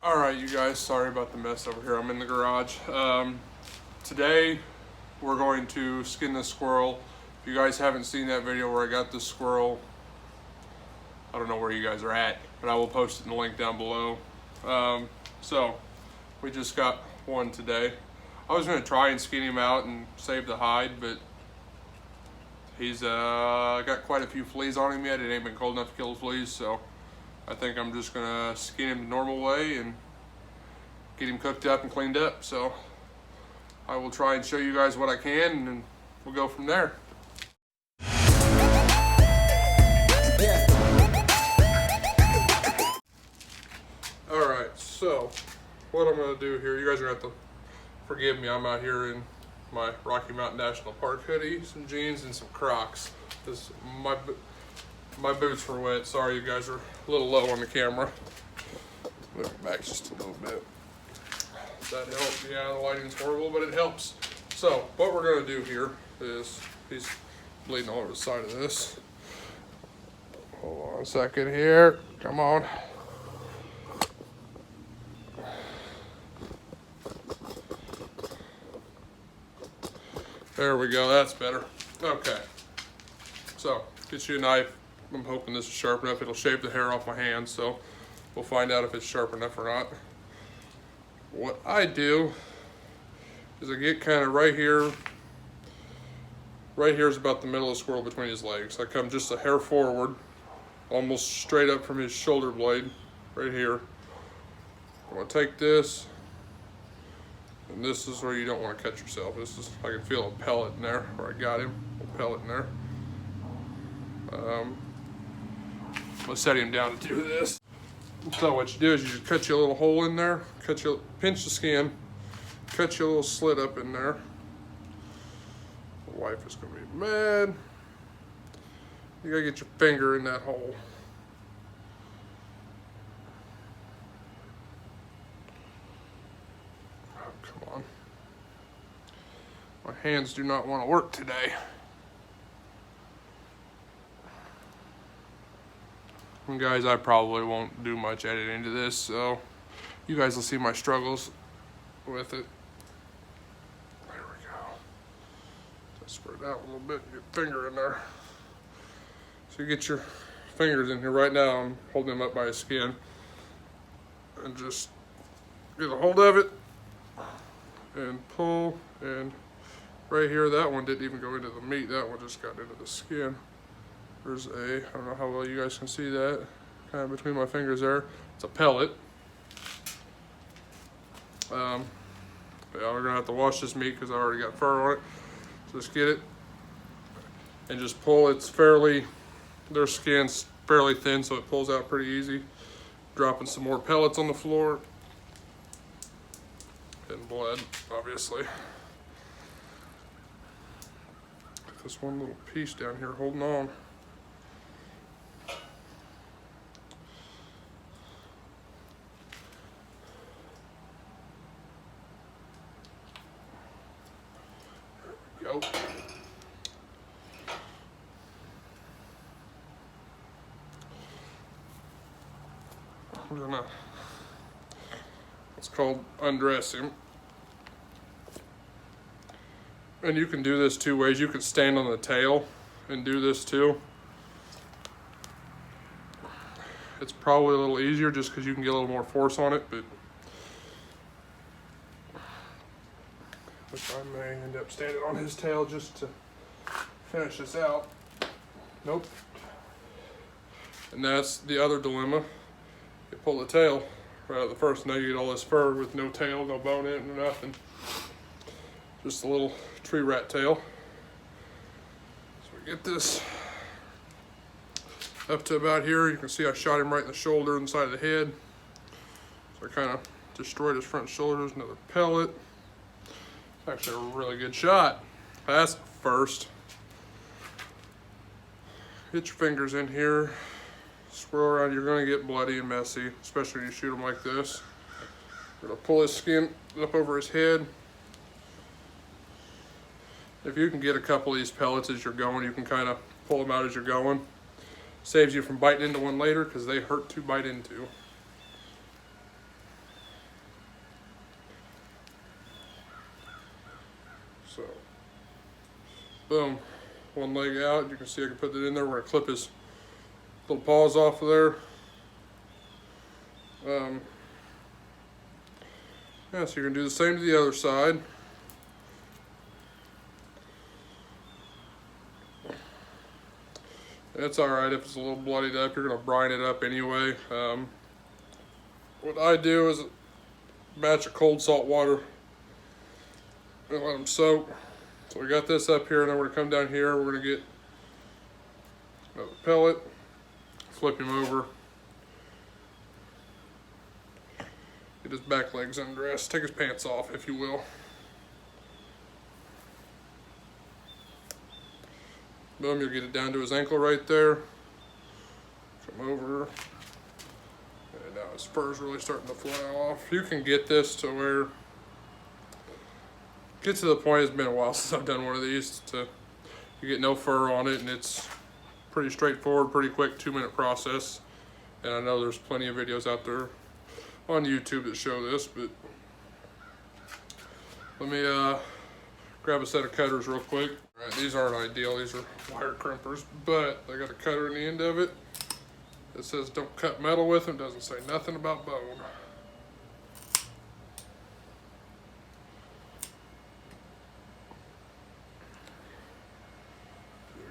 Alright, you guys, sorry about the mess over here. I'm in the garage. Today, we're going to skin this squirrel. If you guys haven't seen that video where I got this squirrel, I don't know where you guys are at, but I will post it in the link down below. So, we just got one today. I was going to try and skin him out and save the hide, but he's got quite a few fleas on him yet. It ain't been cold enough to kill the fleas, so I think I'm just gonna skin him the normal way and get him cooked up and cleaned up. So I will try and show you guys what I can, and we'll go from there. All right, so what I'm gonna do here, you guys are gonna have to forgive me. I'm out here in my Rocky Mountain National Park hoodie, some jeans, and some Crocs. My boots were wet. Sorry, you guys are a little low on the camera. Move it back just a little bit. That helps. Yeah, the lighting's horrible, but it helps. So, what we're gonna do here is, he's bleeding all over the side of this. Hold on a second here. Come on. There we go, that's better. Okay. So, get you a knife. I'm hoping this is sharp enough. It'll shave the hair off my hand, so we'll find out if it's sharp enough or not. What I do is I get kind of right here. Right here is about the middle of the squirrel between his legs. I come just a hair forward, almost straight up from his shoulder blade, right here. I'm gonna take this, and this is where you don't want to cut yourself. This is, I can feel a pellet in there where I got him, a pellet in there. I'm gonna set him down to do this. So what you do is you just cut you a little hole in there, pinch the skin, cut you a little slit up in there. The wife is gonna be mad. You gotta get your finger in that hole. Oh, come on. My hands do not want to work today. And guys, I probably won't do much editing to this, so you guys will see my struggles with it. There we go. Just spread it out a little bit, get your finger in there. So you get your fingers in here. Right now I'm holding him up by his skin. And just get a hold of it and pull, and right here, that one didn't even go into the meat, that one just got into the skin. There's I don't know how well you guys can see that, kind of between my fingers there. It's a pellet. Yeah, we're gonna have to wash this meat because I already got fur on it. So just get it and just pull. Their skin's fairly thin, so it pulls out pretty easy. Dropping some more pellets on the floor. And blood, obviously. This one little piece down here holding on. Go. We're gonna, it's called undressing. And you can do this two ways. You can stand on the tail and do this too. It's probably a little easier just because you can get a little more force on it, but which I may end up standing on his tail just to finish this out. Nope. And that's the other dilemma. You pull the tail right out of the first, now you get all this fur with no tail, no bone in it, no nothing. Just a little tree rat tail. So we get this up to about here. You can see I shot him right in the shoulder and the side of the head. So I kind of destroyed his front shoulder. There's another pellet. Actually a really good shot. That's first. Get your fingers in here, swirl around. You're gonna get bloody and messy, especially when you shoot them like this. You're gonna pull his skin up over his head. If you can get a couple of these pellets as you're going, you can kind of pull them out as you're going. Saves you from biting into one later because they hurt to bite into. So, boom, one leg out. You can see I can put that in there. We're gonna clip his little paws off of there. Yeah, so you're gonna do the same to the other side. It's alright if it's a little bloodied up. You're gonna brine it up anyway. What I do is a batch of cold salt water and let them soak. So we got this up here, and then we're gonna come down here. We're gonna get another pellet, flip him over, get his back legs undressed, take his pants off, if you will. Boom, you'll get it down to his ankle right there. Come over. And now his fur's really starting to fly off. You can get this to where, get to the point, it's been a while since I've done one of these, you get no fur on it, and it's pretty straightforward, pretty quick, 2-minute process. And I know there's plenty of videos out there on YouTube that show this, but let me grab a set of cutters real quick. All right, these aren't ideal, these are wire crimpers, but they got a cutter in the end of it. It says don't cut metal with them, doesn't say nothing about bone. So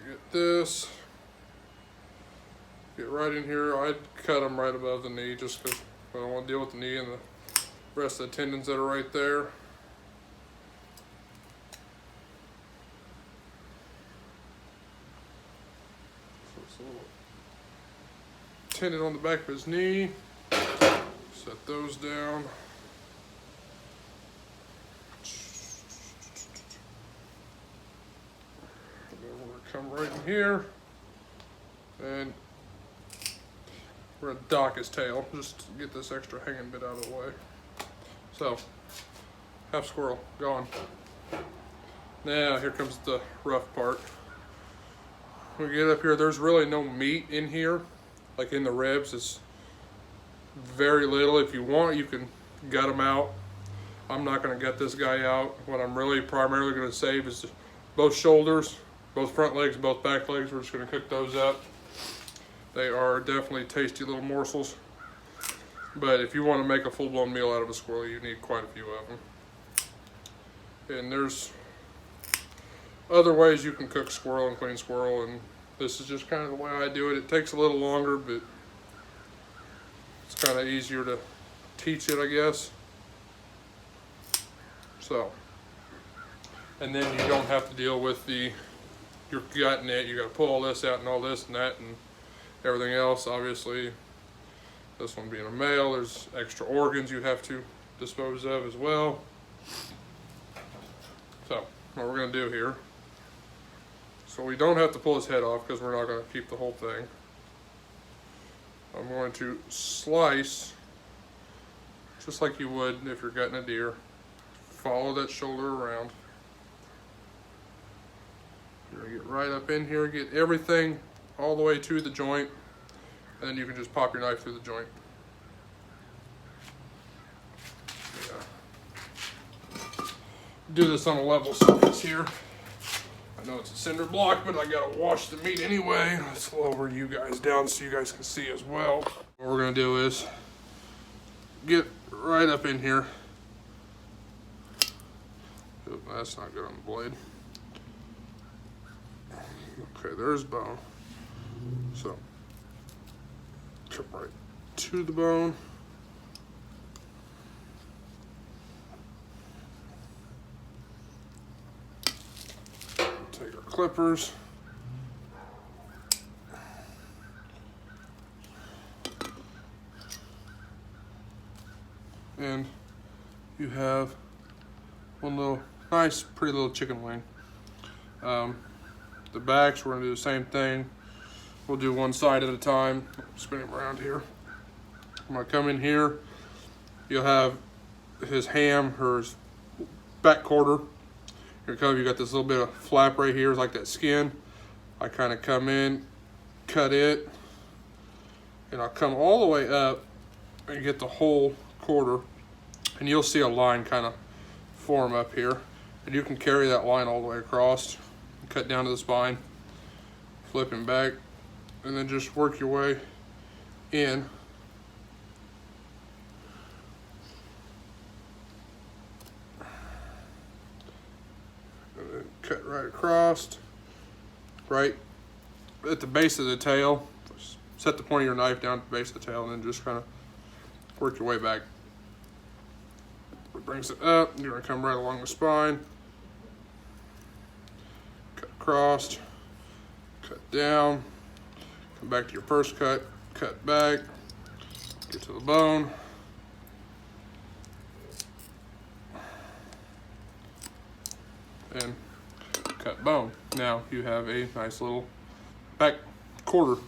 get this, get right in here. I'd cut them right above the knee just because I don't want to deal with the knee and the rest of the tendons that are right there. Tendon on the back of his knee, set those down. And then we're gonna come right in here and we're gonna dock his tail just to get this extra hanging bit out of the way. So, half squirrel, gone. Now here comes the rough part. When we get up here, there's really no meat in here. Like in the ribs, it's very little. If you want, you can gut them out. I'm not gonna gut this guy out. What I'm really primarily gonna save is both shoulders, both front legs, both back legs. We're just gonna cook those up. They are definitely tasty little morsels. But if you wanna make a full-blown meal out of a squirrel, you need quite a few of them. And there's other ways you can cook squirrel and clean squirrel, and this is just kind of the way I do it. It takes a little longer, but it's kind of easier to teach it, I guess. So, and then you don't have to deal with you're gutting it, you got to pull all this out and all this and that and everything else. Obviously, this one being a male, there's extra organs you have to dispose of as well. So, what we're going to do here, so we don't have to pull his head off because we're not going to keep the whole thing. I'm going to slice just like you would if you're gutting a deer. Follow that shoulder around. You're going to get right up in here, get everything all the way to the joint, and then you can just pop your knife through the joint. Yeah. Do this on a level surface here. I know it's a cinder block, but I gotta wash the meat anyway. Let's lower you guys down so you guys can see as well. What we're gonna do is get right up in here. Oh, that's not good on the blade. Okay, there's bone. So, come right to the bone. Take our clippers. And you have one little nice, pretty little chicken wing. The backs, we're gonna do the same thing. We'll do one side at a time. Spin him around here. I'm gonna come in here. You'll have his ham or his back quarter. Here you got this little bit of flap right here, it's like that skin. I kind of come in, cut it, and I'll come all the way up and get the whole quarter, and you'll see a line kind of form up here. And you can carry that line all the way across, cut down to the spine, flipping back, and then just work your way in. And then cut right across, right at the base of the tail. Set the point of your knife down at the base of the tail, and then just kind of work your way back. It brings it up. You're going to come right along the spine. Cut across, cut down, come back to your first cut, cut back, get to the bone. And cut bone. Now you have a nice little back quarter.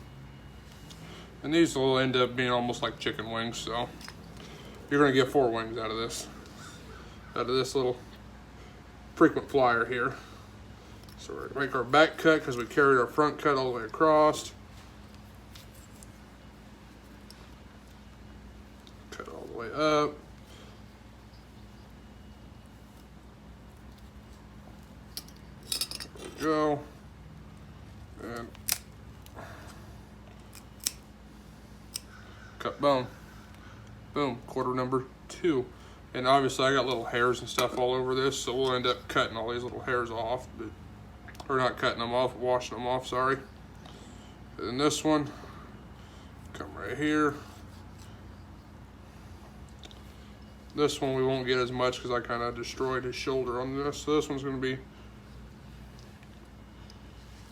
And these will end up being almost like chicken wings, so you're gonna get 4 wings out of this little frequent flyer here. So we're gonna make our back cut because we carried our front cut all the way across. Cut all the way up. There we go. And cut bone. Boom, quarter number 2. And obviously I got little hairs and stuff all over this, so we'll end up cutting all these little hairs off, or not cutting them off, washing them off, sorry. And then this one, come right here. This one we won't get as much because I kind of destroyed his shoulder on this, so this one's going to be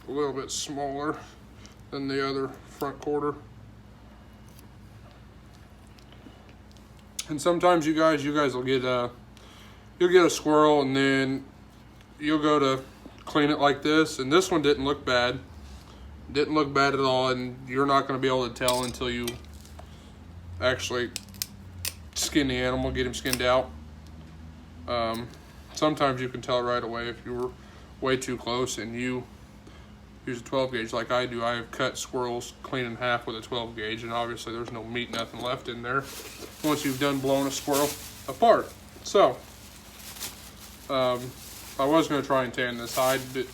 a little bit smaller than the other front quarter. And sometimes you guys will get you'll get a squirrel and then you'll go to clean it like this, and this one didn't look bad. Didn't look bad at all, and you're not going to be able to tell until you actually skin the animal, get him skinned out. Sometimes you can tell right away if you were way too close and you use a 12 gauge like I do. I have cut squirrels clean in half with a 12 gauge, and obviously there's no meat, nothing left in there once you've done blowing a squirrel apart. So, I was going to try and tan this hide, but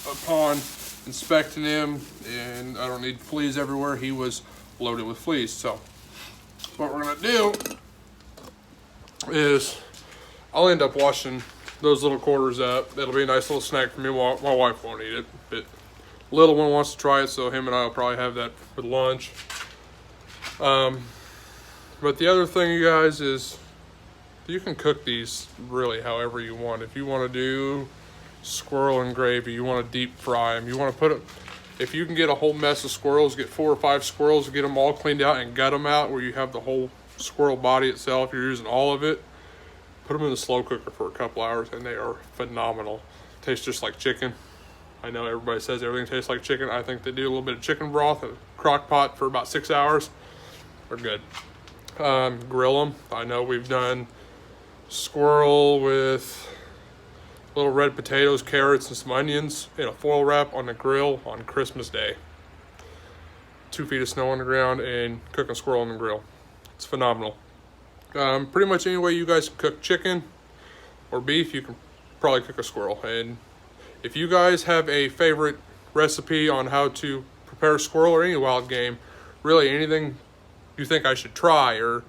upon inspecting him, and I don't need fleas everywhere, he was loaded with fleas. So, what we're going to do is I'll end up washing those little quarters up. That'll be a nice little snack for me. My wife won't eat it, but little one wants to try it, so him and I will probably have that for lunch. But the other thing, you guys, is you can cook these really however you want. If you want to do squirrel and gravy, you want to deep fry them, you want to put it, if you can get a whole mess of squirrels, get 4 or 5 squirrels, get them all cleaned out and gut them out where you have the whole squirrel body itself, you're using all of it, put them in the slow cooker for a couple hours and they are phenomenal. Tastes just like chicken. I know everybody says everything tastes like chicken. I think they do a little bit of chicken broth in a crock pot for about 6 hours. They're good. Grill them. I know we've done squirrel with little red potatoes, carrots, and some onions in a foil wrap on the grill on Christmas Day. 2 feet of snow on the ground and cooking squirrel on the grill. It's phenomenal. Pretty much any way you guys can cook chicken or beef, you can probably cook a squirrel. And if you guys have a favorite recipe on how to prepare a squirrel or any wild game, really anything you think I should try or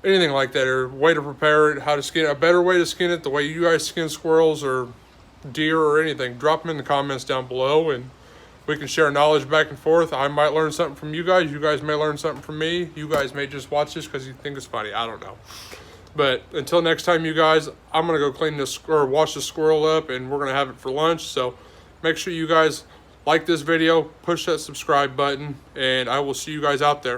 anything like that, or way to prepare it, how to skin it, a better way to skin it, the way you guys skin squirrels or deer or anything, drop them in the comments down below and we can share knowledge back and forth. I might learn something from you guys may learn something from me. You guys may just watch this because you think it's funny. I don't know. But until next time, you guys, I'm going to go clean this or wash the squirrel up, and we're going to have it for lunch. So make sure you guys like this video, push that subscribe button, and I will see you guys out there.